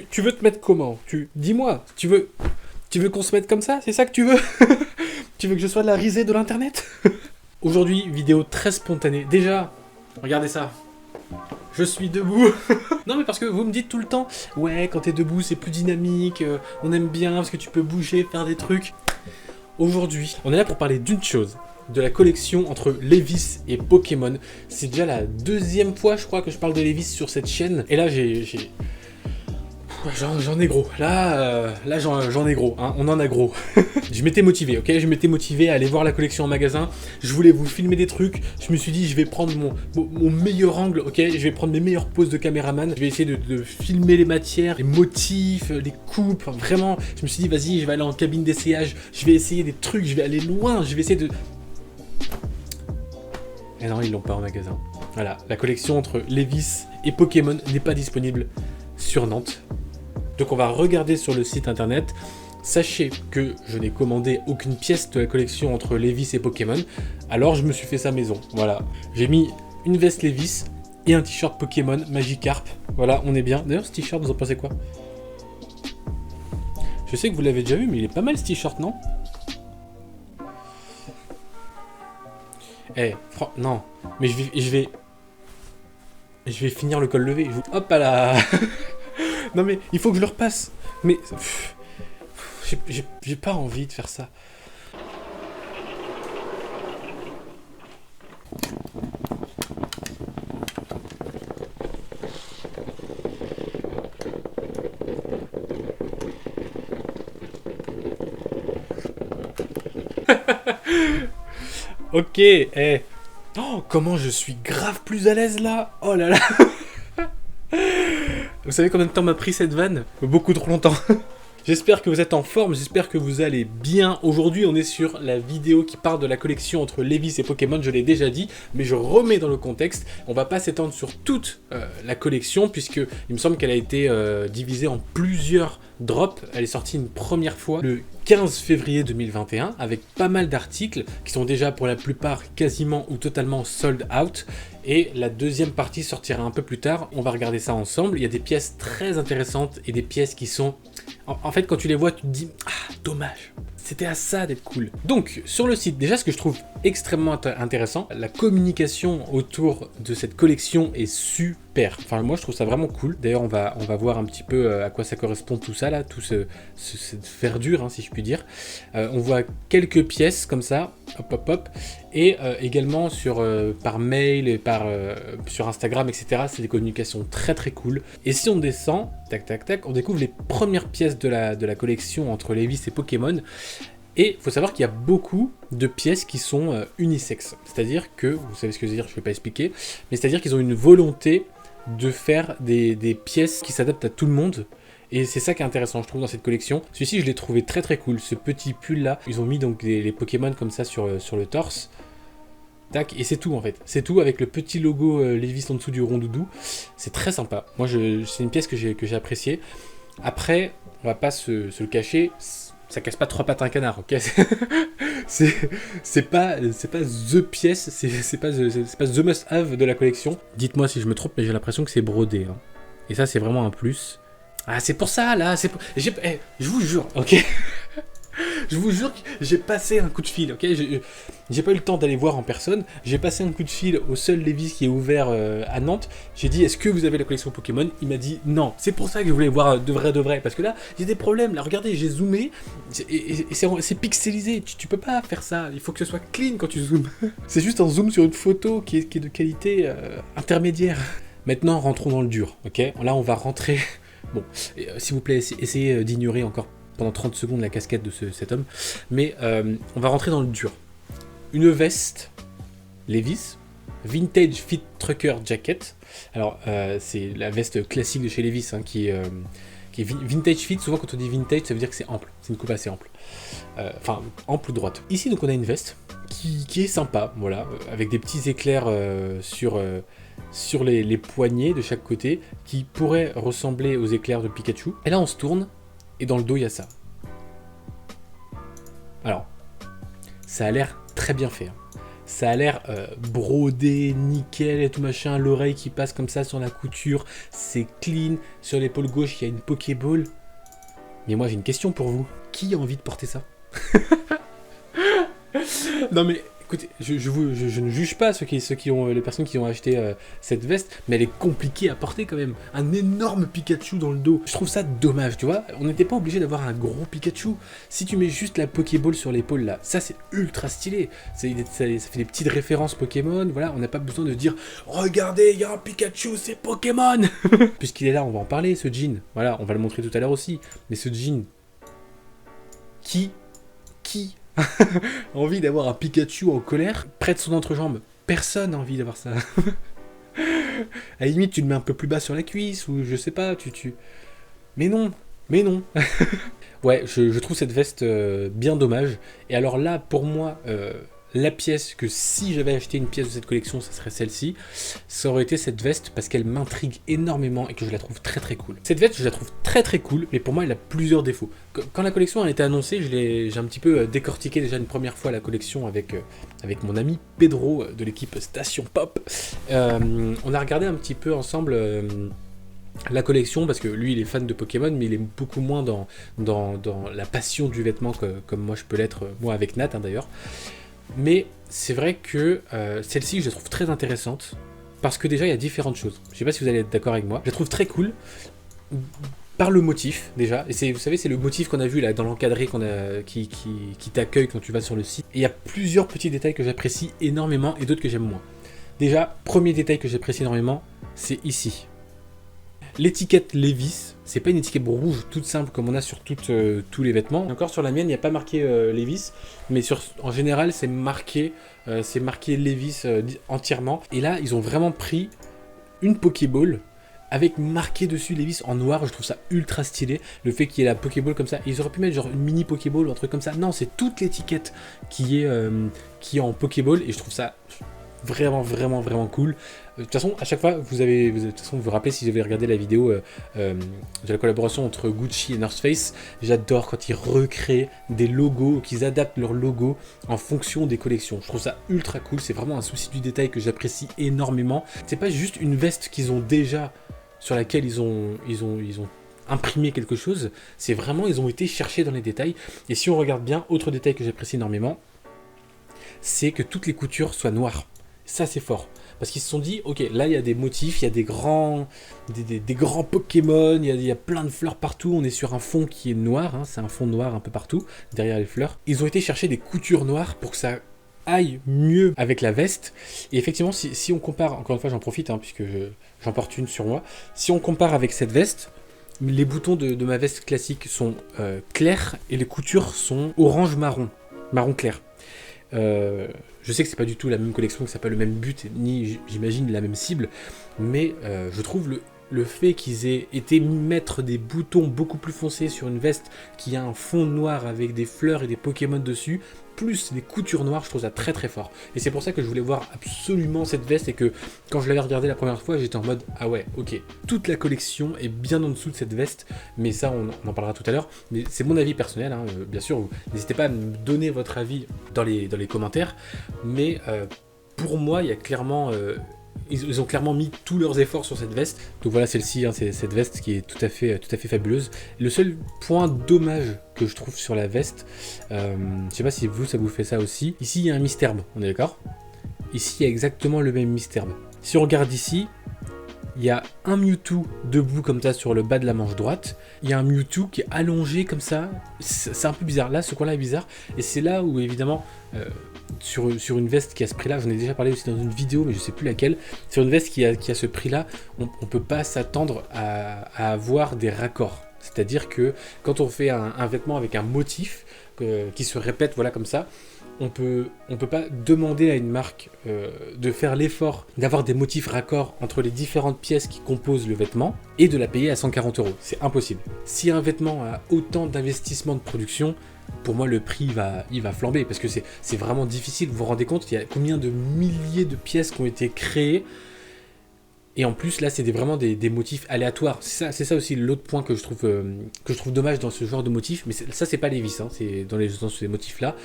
tu veux te mettre comment? Dis-moi, tu veux qu'on se mette comme ça? C'est ça que tu veux? Tu veux que je sois de la risée de l'internet? Aujourd'hui, vidéo très spontanée. Déjà, regardez ça. Je suis debout. Non mais parce que vous me dites tout le temps, ouais, quand t'es debout c'est plus dynamique, on aime bien parce que tu peux bouger, faire des trucs. Aujourd'hui, on est là pour parler d'une chose, de la collection entre Levi's et Pokémon. C'est déjà la deuxième fois, je crois, que je parle de Levi's sur cette chaîne. Et là, j'en ai gros. Là j'en ai gros. Hein. On en a gros. Je m'étais motivé, ok. Je m'étais motivé à aller voir la collection en magasin. Je voulais vous filmer des trucs. Je me suis dit, je vais prendre mon meilleur angle, ok. Je vais prendre mes meilleures poses de caméraman. Je vais essayer de filmer les matières, les motifs, les coupes. Enfin, vraiment, je me suis dit, vas-y, je vais aller en cabine d'essayage. Je vais essayer des trucs. Je vais aller loin. Je vais essayer de... Et non, ils l'ont pas en magasin. Voilà, la collection entre Levi's et Pokémon n'est pas disponible sur Nantes. Donc on va regarder sur le site internet. Sachez que je n'ai commandé aucune pièce de la collection entre Levi's et Pokémon. Alors je me suis fait ça maison. Voilà. J'ai mis une veste Levi's et un t-shirt Pokémon Magikarp. Voilà, on est bien. D'ailleurs ce t-shirt, vous en pensez quoi? Je sais que vous l'avez déjà vu, mais il est pas mal ce t-shirt, non? Eh, non. Mais je vais finir le col levé. Hop là. Non mais il faut que je le repasse. Mais j'ai pas envie de faire ça. Ok, Oh, comment je suis grave plus à l'aise là. Oh là là. Vous savez combien de temps m'a pris cette vanne? Beaucoup trop longtemps. J'espère que vous êtes en forme, j'espère que vous allez bien. Aujourd'hui, on est sur la vidéo qui parle de la collection entre Levi's et Pokémon, je l'ai déjà dit, mais je remets dans le contexte. On va pas s'étendre sur toute la collection, puisque il me semble qu'elle a été divisée en plusieurs drops. Elle est sortie une première fois le 15 février 2021, avec pas mal d'articles qui sont déjà pour la plupart quasiment ou totalement sold out. Et la deuxième partie sortira un peu plus tard, on va regarder ça ensemble. Il y a des pièces très intéressantes et des pièces qui sont... En fait, quand tu les vois, tu te dis « Ah, dommage, c'était à ça d'être cool ». Donc, sur le site, déjà, ce que je trouve extrêmement intéressant, la communication autour de cette collection est super. Enfin, moi, je trouve ça vraiment cool. D'ailleurs, on va voir un petit peu à quoi ça correspond tout ça, là, cette verdure, hein, si je puis dire. On voit quelques pièces comme ça, hop, hop, hop. Et également par mail et sur Instagram, etc. C'est des communications très très cool. Et si on descend, tac tac tac, on découvre les premières pièces de la collection entre Levi's et Pokémon. Et il faut savoir qu'il y a beaucoup de pièces qui sont unisexes. C'est-à-dire que, vous savez ce que je veux dire, je ne vais pas expliquer, mais c'est-à-dire qu'ils ont une volonté de faire des pièces qui s'adaptent à tout le monde. Et c'est ça qui est intéressant, je trouve, dans cette collection. Celui-ci, je l'ai trouvé très très cool. Ce petit pull-là, ils ont mis donc les Pokémon comme ça sur le torse. Tac, et c'est tout en fait. C'est tout avec le petit logo Levi's en dessous du rond doudou. C'est très sympa. Moi, c'est une pièce que j'ai appréciée. Après, on va pas se le cacher, ça casse pas trois pattes à un canard, ok. C'est pas the pièce, c'est pas the must-have de la collection. Dites-moi si je me trompe, mais j'ai l'impression que c'est brodé. Hein. Et ça, c'est vraiment un plus. Ah, c'est pour ça, là. Je vous jure, ok. Je vous jure que j'ai passé un coup de fil, ok. J'ai pas eu le temps d'aller voir en personne. J'ai passé un coup de fil au seul Levi's qui est ouvert à Nantes. J'ai dit, est-ce que vous avez la collection Pokémon? Il m'a dit non. C'est pour ça que je voulais voir de vrai. Parce que là, j'ai des problèmes. Là, regardez, j'ai zoomé. Et c'est pixelisé. Tu peux pas faire ça. Il faut que ce soit clean quand tu zoomes. C'est juste un zoom sur une photo qui est de qualité intermédiaire. Maintenant, rentrons dans le dur, ok. Là, on va rentrer... Bon, s'il vous plaît, essayez d'ignorer encore pendant 30 secondes la casquette de cet homme. Mais on va rentrer dans le dur. Une veste Levi's, Vintage Fit Trucker Jacket. Alors, c'est la veste classique de chez Levi's, hein, qui est Vintage Fit. Souvent, quand on dit vintage, ça veut dire que c'est ample. C'est une coupe assez ample. Enfin, ample ou droite. Ici, donc, on a une veste qui est sympa, voilà, avec des petits éclairs sur les poignets de chaque côté, qui pourraient ressembler aux éclairs de Pikachu. Et là, on se tourne, et dans le dos, il y a ça. Alors, ça a l'air très bien fait. Hein. Ça a l'air brodé, nickel et tout machin. L'oreille qui passe comme ça sur la couture. C'est clean. Sur l'épaule gauche, il y a une Pokéball. Mais moi, j'ai une question pour vous. Qui a envie de porter ça? Non mais écoutez, je ne juge pas les personnes qui ont acheté cette veste, mais elle est compliquée à porter quand même. Un énorme Pikachu dans le dos. Je trouve ça dommage, tu vois. On n'était pas obligé d'avoir un gros Pikachu. Si tu mets juste la Pokéball sur l'épaule là, ça c'est ultra stylé. Ça fait des petites références Pokémon. Voilà, on n'a pas besoin de dire regardez, il y a un Pikachu, c'est Pokémon. Puisqu'il est là, on va en parler, ce jean. Voilà, on va le montrer tout à l'heure aussi. Mais ce jean, qui a envie d'avoir un Pikachu en colère près de son entrejambe? Personne n'a envie d'avoir ça. À la limite, tu le mets un peu plus bas sur la cuisse, ou je sais pas, Mais non. Ouais, je trouve cette veste bien dommage. Et alors là, pour moi, la pièce que si j'avais acheté une pièce de cette collection, ça serait celle-ci. Ça aurait été cette veste parce qu'elle m'intrigue énormément et que je la trouve très très cool. Cette veste, je la trouve très très cool, mais pour moi, elle a plusieurs défauts. Quand la collection a été annoncée, j'ai un petit peu décortiqué déjà une première fois la collection avec mon ami Pedro de l'équipe Station Pop. On a regardé un petit peu ensemble la collection, parce que lui il est fan de Pokémon, mais il est beaucoup moins dans la passion du vêtement comme moi je peux l'être, moi avec Nat d'ailleurs. Mais c'est vrai que celle-ci je la trouve très intéressante, parce que déjà il y a différentes choses. Je sais pas si vous allez être d'accord avec moi. Je la trouve très cool par le motif déjà, et vous savez c'est le motif qu'on a vu là dans l'encadré qui t'accueille quand tu vas sur le site. Et il y a plusieurs petits détails que j'apprécie énormément et d'autres que j'aime moins. Déjà, premier détail que j'apprécie énormément, c'est ici. L'étiquette Levi's, c'est pas une étiquette rouge toute simple comme on a sur tous les vêtements. Encore sur la mienne, il n'y a pas marqué Levi's, mais en général, c'est marqué Levi's entièrement. Et là, ils ont vraiment pris une Pokéball avec marqué dessus Levi's en noir. Je trouve ça ultra stylé. Le fait qu'il y ait la Pokéball comme ça, ils auraient pu mettre genre une mini Pokéball ou un truc comme ça. Non, c'est toute l'étiquette qui est en Pokéball, et je trouve ça vraiment cool. De toute façon, à chaque fois, vous vous rappelez si vous avez regardé la vidéo de la collaboration entre Gucci et North Face, j'adore quand ils recréent des logos, qu'ils adaptent leurs logos en fonction des collections. Je trouve ça ultra cool, c'est vraiment un souci du détail que j'apprécie énormément. C'est pas juste une veste qu'ils ont déjà, sur laquelle ils ont imprimé quelque chose, c'est vraiment, ils ont été chercher dans les détails. Et si on regarde bien, autre détail que j'apprécie énormément, c'est que toutes les coutures soient noires. Ça c'est fort, parce qu'ils se sont dit, ok, là il y a des motifs, il y a des grands Pokémon, il y a plein de fleurs partout, on est sur un fond qui est noir, hein, c'est un fond noir un peu partout, derrière les fleurs. Ils ont été chercher des coutures noires pour que ça aille mieux avec la veste. Et effectivement, si on compare, encore une fois j'en profite, hein, puisque j'en porte une sur moi, si on compare avec cette veste, les boutons de ma veste classique sont clairs, et les coutures sont orange-marron, marron clair. Je sais que c'est pas du tout la même collection, que ça n'a pas le même but, ni j'imagine la même cible, mais je trouve le fait qu'ils aient été mettre des boutons beaucoup plus foncés sur une veste qui a un fond noir avec des fleurs et des Pokémon dessus, plus des coutures noires, je trouve ça très très fort. Et c'est pour ça que je voulais voir absolument cette veste, et que quand je l'avais regardée la première fois, j'étais en mode ah ouais, ok, toute la collection est bien en dessous de cette veste, mais ça on en parlera tout à l'heure. Mais c'est mon avis personnel, hein, bien sûr, n'hésitez pas à me donner votre avis dans les commentaires, mais pour moi il y a clairement ils ont clairement mis tous leurs efforts sur cette veste. Donc voilà, celle-ci, hein, c'est cette veste qui est tout à fait fabuleuse. Le seul point dommage que je trouve sur la veste, je sais pas si ça vous fait ça aussi. Ici, il y a un Misterbe, on est d'accord? Ici, il y a exactement le même Misterbe. Si on regarde ici, il y a un Mewtwo debout comme ça sur le bas de la manche droite. Il y a un Mewtwo qui est allongé comme ça. C'est un peu bizarre. Là, ce coin-là est bizarre. Et c'est là où, évidemment, sur une veste qui a ce prix-là, j'en ai déjà parlé aussi dans une vidéo, mais je sais plus laquelle. Sur une veste qui a ce prix-là, on peut pas s'attendre à avoir des raccords. C'est-à-dire que quand on fait un vêtement avec un motif qui se répète, voilà, comme ça, on peut pas demander à une marque de faire l'effort d'avoir des motifs raccords entre les différentes pièces qui composent le vêtement et de la payer à 140 €. C'est impossible. Si un vêtement a autant d'investissement de production, pour moi le prix il va flamber, parce que c'est vraiment difficile. Vous vous rendez compte, il y a combien de milliers de pièces qui ont été créées, et en plus là c'est vraiment des motifs aléatoires. C'est ça aussi l'autre point que je trouve dommage dans ce genre de motifs. Mais ça c'est pas Levi's, hein, c'est dans ces motifs là.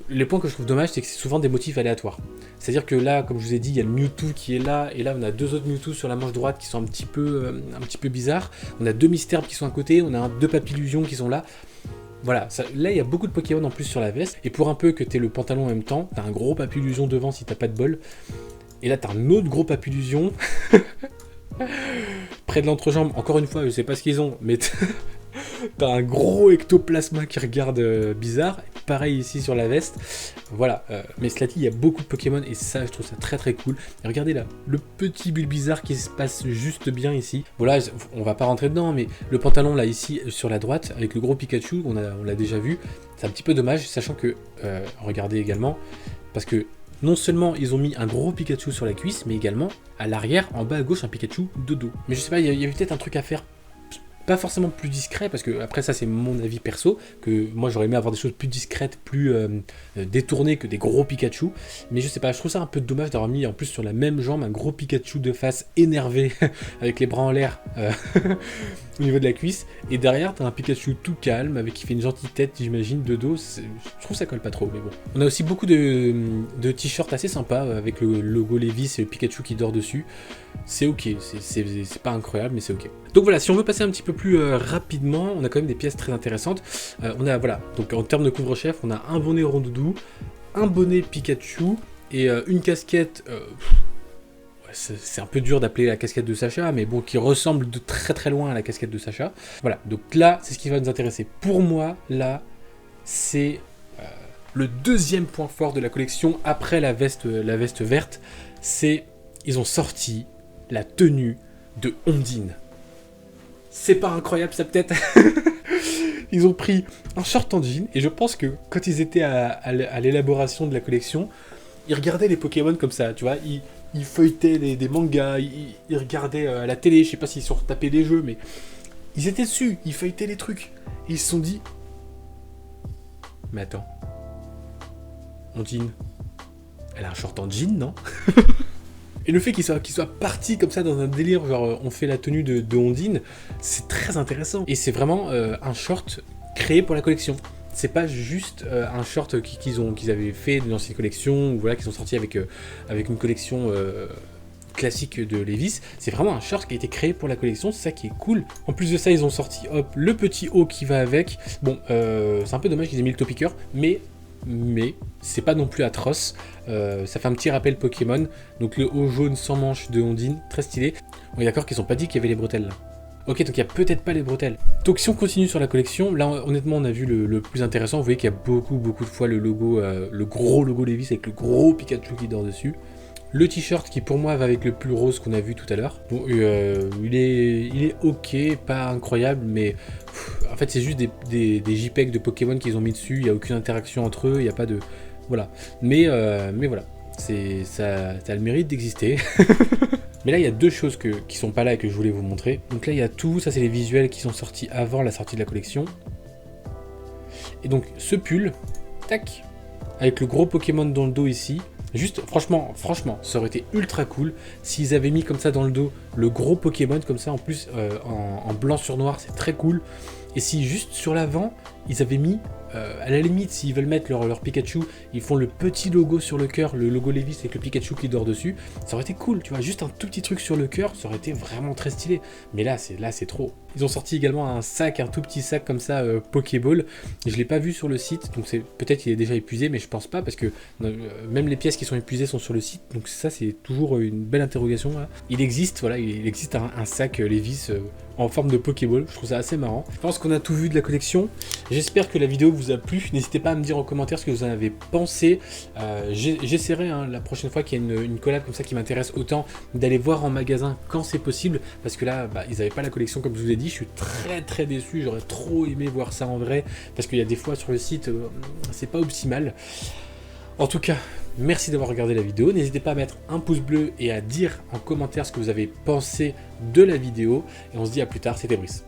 Les points que je trouve dommage, c'est que c'est souvent des motifs aléatoires. C'est-à-dire que là, comme je vous ai dit, il y a le Mewtwo qui est là, et là on a deux autres Mewtwo sur la manche droite qui sont un petit peu bizarres. On a deux Misterbes qui sont à côté, on a deux Papillusions qui sont là. Voilà, ça, là il y a beaucoup de Pokémon en plus sur la veste, et pour un peu que t'aies le pantalon en même temps, t'as un gros Papillusion devant si t'as pas de bol, et là t'as un autre gros Papillusion, près de l'entrejambe, encore une fois, je sais pas ce qu'ils ont, mais t'as un gros ectoplasma qui regarde bizarre, pareil ici sur la veste, voilà, mais cela dit, il y a beaucoup de Pokémon, et ça, je trouve ça très très cool. Et regardez là, le petit Bulbizarre qui se passe juste bien ici, voilà, on va pas rentrer dedans, mais le pantalon là, ici, sur la droite, avec le gros Pikachu, on l'a déjà vu, c'est un petit peu dommage, sachant que, regardez également, parce que non seulement ils ont mis un gros Pikachu sur la cuisse, mais également, à l'arrière, en bas à gauche, un Pikachu de dos. Mais je sais pas, il y avait peut-être un truc à faire, pas forcément plus discret, parce que après ça c'est mon avis perso, que moi j'aurais aimé avoir des choses plus discrètes, plus détournées que des gros Pikachu, mais je sais pas, je trouve ça un peu dommage d'avoir mis en plus sur la même jambe un gros Pikachu de face énervé, avec les bras en l'air au niveau de la cuisse, et derrière t'as un Pikachu tout calme, avec qui fait une gentille tête j'imagine, de dos, je trouve ça colle pas trop, mais bon. On a aussi beaucoup de t-shirts assez sympas, avec le logo Levi's et le Pikachu qui dort dessus, c'est ok, c'est pas incroyable, mais c'est ok. Donc voilà, si on veut passer un petit peu plus rapidement, on a quand même des pièces très intéressantes. On a, voilà, donc en termes de couvre-chef, on a un bonnet Rondoudou, un bonnet Pikachu et une casquette. C'est un peu dur d'appeler la casquette de Sacha, mais bon, qui ressemble de très très loin à la casquette de Sacha. Voilà, donc là, c'est ce qui va nous intéresser. Pour moi, là, c'est le deuxième point fort de la collection après la veste verte. C'est ils ont sorti la tenue de Ondine. C'est pas incroyable ça peut-être. Ils ont pris un short en jean, et je pense que quand ils étaient à l'élaboration de la collection, ils regardaient les Pokémon comme ça, tu vois, ils feuilletaient des mangas, ils regardaient à la télé, je sais pas s'ils sont retapés des jeux, mais ils étaient dessus, ils feuilletaient les trucs, et ils se sont dit, mais attends, Ondine, elle a un short en jean, non? Et le fait qu'il soit parti comme ça dans un délire, genre on fait la tenue de Ondine, c'est très intéressant. Et c'est vraiment un short créé pour la collection. C'est pas juste un short qu'ils avaient fait dans ces collections, ou voilà, qu'ils ont sorti avec une collection classique de Levi's. C'est vraiment un short qui a été créé pour la collection, c'est ça qui est cool. En plus de ça, ils ont sorti le petit haut qui va avec. Bon, c'est un peu dommage qu'ils aient mis le toe piqueur, mais c'est pas non plus atroce, ça fait un petit rappel Pokémon, donc le haut jaune sans manche de Ondine, très stylé. On est d'accord qu'ils ont pas dit qu'il y avait les bretelles là. Ok, donc il n'y a peut-être pas les bretelles. Donc si on continue sur la collection, là honnêtement on a vu le plus intéressant, vous voyez qu'il y a beaucoup de fois le logo, le gros logo Levi's avec le gros Pikachu qui dort dessus. Le t-shirt qui pour moi va avec le pull rose qu'on a vu tout à l'heure. Bon, il est ok, pas incroyable, mais en fait c'est juste des JPEG de Pokémon qu'ils ont mis dessus, il n'y a aucune interaction entre eux, il n'y a pas de... Voilà. Mais voilà, ça a le mérite d'exister. Mais là il y a deux choses qui sont pas là et que je voulais vous montrer. Donc là il y a tout, ça c'est les visuels qui sont sortis avant la sortie de la collection. Et donc ce pull, tac, avec le gros Pokémon dans le dos ici. Juste, franchement, ça aurait été ultra cool s'ils avaient mis comme ça dans le dos le gros Pokémon, comme ça en plus en blanc sur noir, c'est très cool. Et si juste sur l'avant, ils avaient mis, à la limite, s'ils veulent mettre leur Pikachu, ils font le petit logo sur le cœur, le logo Levi's avec le Pikachu qui dort dessus, ça aurait été cool, tu vois, juste un tout petit truc sur le cœur, ça aurait été vraiment très stylé. Mais là, c'est trop. Ils ont sorti également un tout petit sac comme ça, Pokéball. Je l'ai pas vu sur le site, donc peut-être qu'il est déjà épuisé, mais je pense pas, parce que même les pièces qui sont épuisées sont sur le site, donc ça c'est toujours une belle interrogation là. Il existe un sac Levi's en forme de Pokéball, je trouve ça assez marrant. Je pense qu'on a tout vu de la collection. J'espère que la vidéo vous a plu. N'hésitez pas à me dire en commentaire ce que vous en avez pensé. J'essaierai la prochaine fois qu'il y a une collab comme ça qui m'intéresse autant d'aller voir en magasin quand c'est possible, parce que là ils n'avaient pas la collection comme je vous ai dit. Je suis très déçu, j'aurais trop aimé voir ça en vrai, parce qu'il y a des fois sur le site c'est pas optimal. En tout cas, merci d'avoir regardé la vidéo, n'hésitez pas à mettre un pouce bleu et à dire en commentaire ce que vous avez pensé de la vidéo, et on se dit à plus tard, c'était Brice.